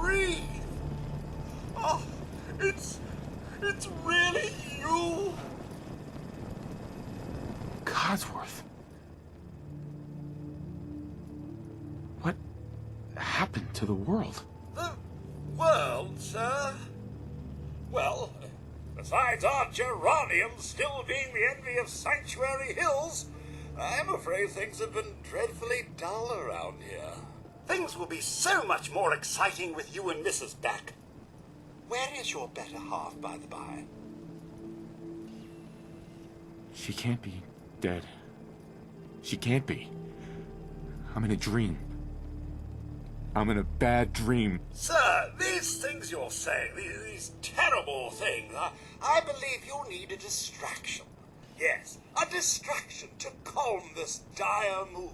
breathe. Oh, it's really you. Codsworth. What happened to the world? The world, sir? Well, besides our geraniums still being the envy of Sanctuary Hills, I'm afraid things have been dreadfully dull around here. Things will be so much more exciting with you and Mrs. back. Where is your better half, by the by? She can't be dead. She can't be. I'm in a dream. I'm in a bad dream. Sir, these things you're saying, these terrible things, I believe you need a distraction. Yes, a distraction to calm this dire mood.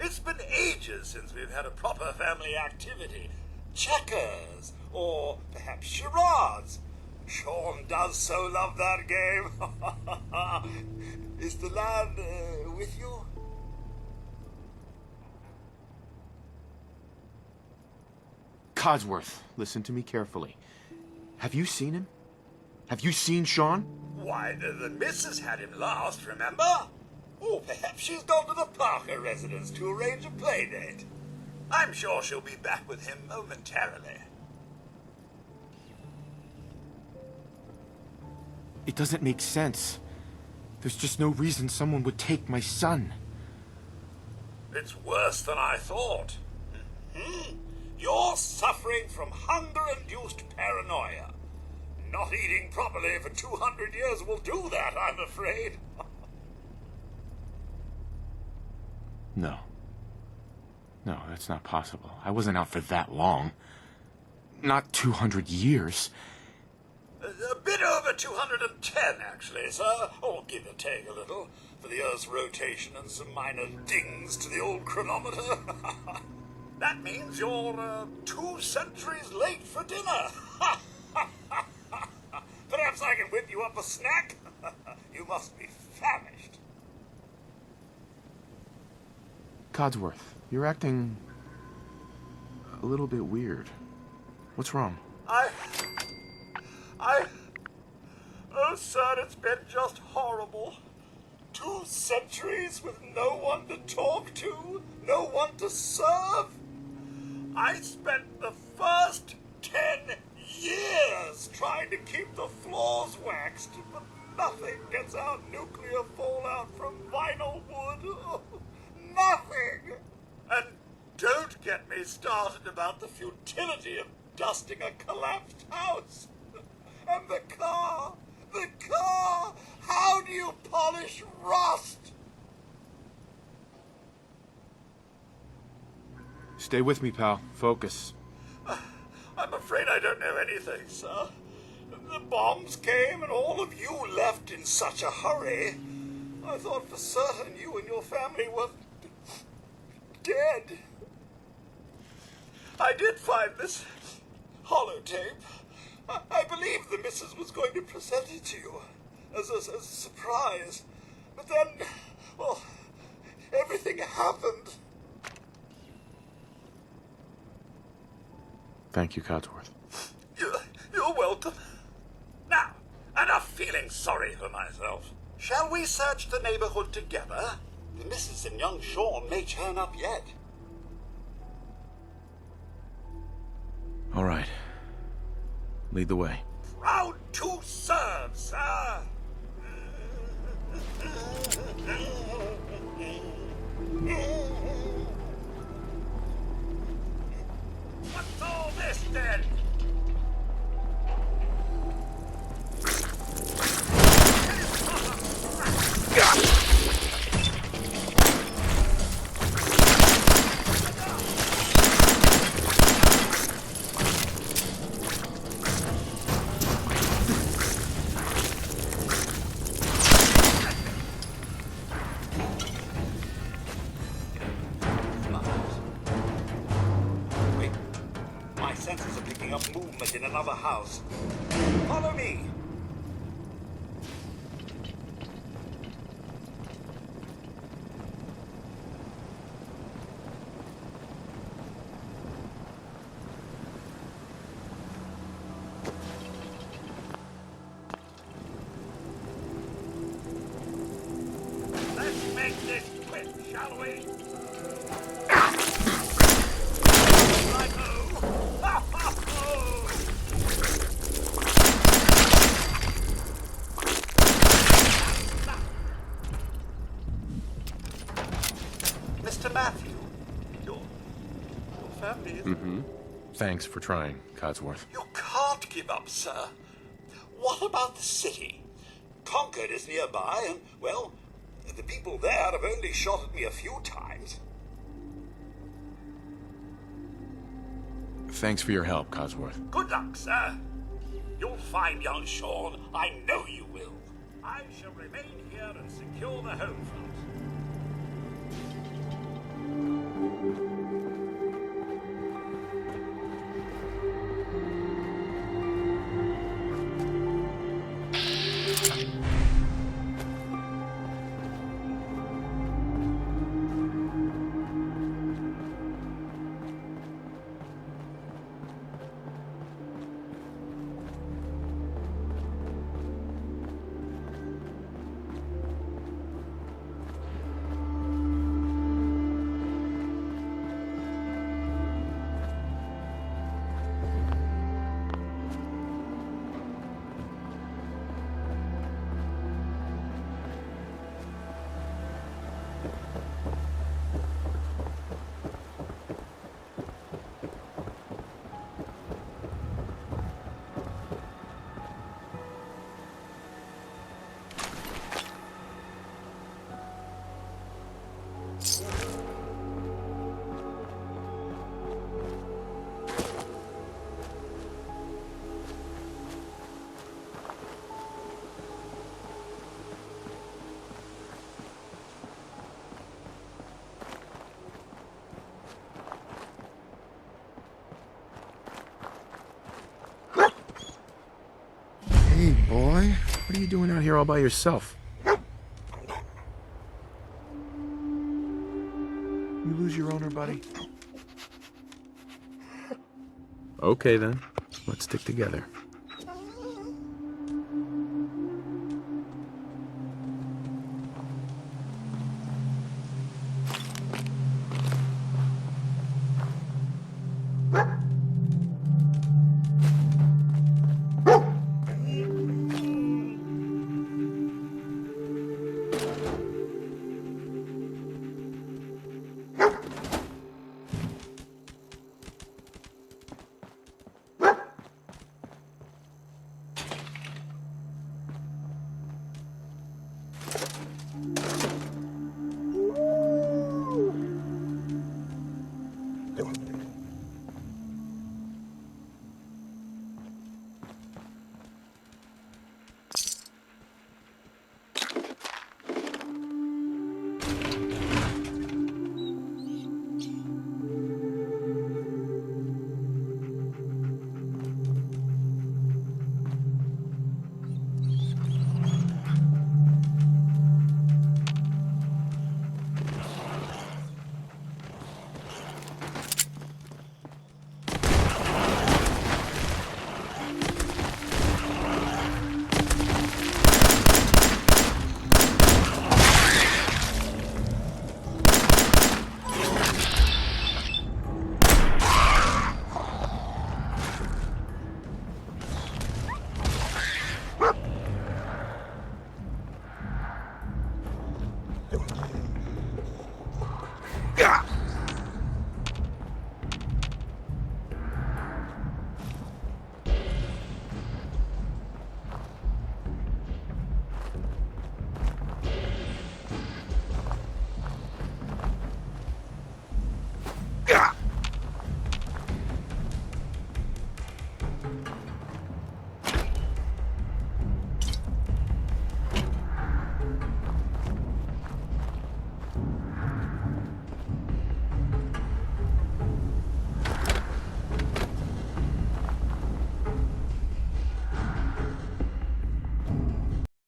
It's been ages since we've had a proper family activity. Checkers, or perhaps charades. Sean does so love that game. Is the lad with you? Codsworth, listen to me carefully. Have you seen him? Have you seen Sean? Why, the missus had him last, remember? Or perhaps she's gone to the Parker residence to arrange a play date. I'm sure she'll be back with him momentarily. It doesn't make sense. There's just no reason someone would take my son. It's worse than I thought. You're suffering from hunger-induced paranoia. Not eating properly for 200 years will do that, I'm afraid. No. No, that's not possible. I wasn't out for that long. Not 200 years. A bit over 210, actually, sir. Or give or take a little, for the Earth's rotation and some minor dings to the old chronometer. That means you're 2 centuries late for dinner. Perhaps I can whip you up a snack? You must be famished. Codsworth, you're acting a little bit weird. What's wrong? Oh, sir, it's been just horrible. 2 centuries with no one to talk to, no one to serve. I spent the first 10 years trying to keep the floors waxed, but nothing gets out nuclear fallout from vinyl wood. Oh, nothing! And don't get me started about the futility of dusting a collapsed house. And the car! How do you polish rust? Stay with me, pal. Focus. I'm afraid I don't know anything, sir. The bombs came and all of you left in such a hurry. I thought for certain you and your family were dead. I did find this holotape. I believe the missus was going to present it to you as a surprise. But then, well, everything happened. Thank you, Codsworth. You're welcome. Now, enough feeling sorry for myself. Shall we search the neighborhood together? The missus and young Sean may turn up yet. All right. Lead the way. Proud to serve, sir. What's all this, then? Wait, my senses are picking up movement in another house. Follow me. make this quick, shall we? Righto. Ha ha ho! Mr. Matthew, your family is... Thanks for trying, Codsworth. You can't give up, sir. What about the city? Concord is nearby, and, well, the people there have only shot at me a few times. Thanks for your help, Codsworth. Good luck, sir. You'll find young Sean. I know you will. I shall remain here and secure the home front. Hey, boy. What are you doing out here all by yourself? You lose your owner, buddy? Okay, then. Let's stick together.